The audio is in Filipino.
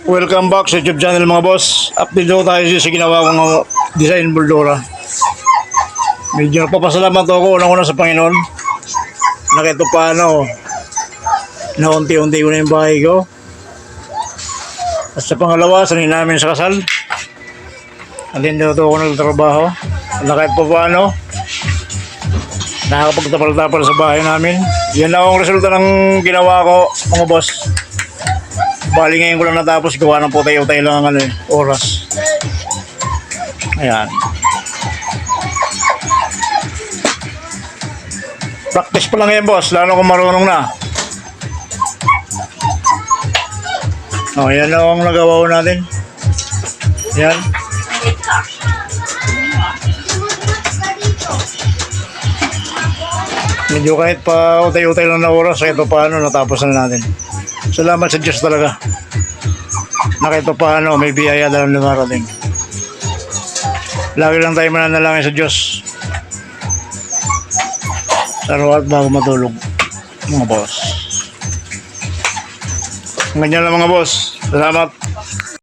Welcome back sa YouTube channel mga boss. Update daw tayo sa ginawa kong design moldura. Medyo napapasalamat ako unang-una sa Panginoon. Nakita paano na unti-unti ko na yung bahay ko. At sa pangalawa, sanay namin sa kasal. Andin daw ako nagtrabaho. Nakita pa paano nakakapagtapal-tapal sa bahay namin. Yan lang ang resulta ng ginawa ko mga boss. Bali ngayon ko lang natapos gawa ng putay-utay lang ang oras. Ayan. Practice pa lang yan boss, lalo kung marunong na. O, yan lang ang nagawa natin. Yan. Medyo kahit pa utay-utay lang na oras, kahit pa paano natapos na natin. Salamat sa Diyos talaga. Na kahit pa paano may biyaya dalang lumarating. Lagi lang tayo mananalangin sa Diyos. Sa araw at bago matulog, mga boss. Ganyan lang mga boss. Salamat.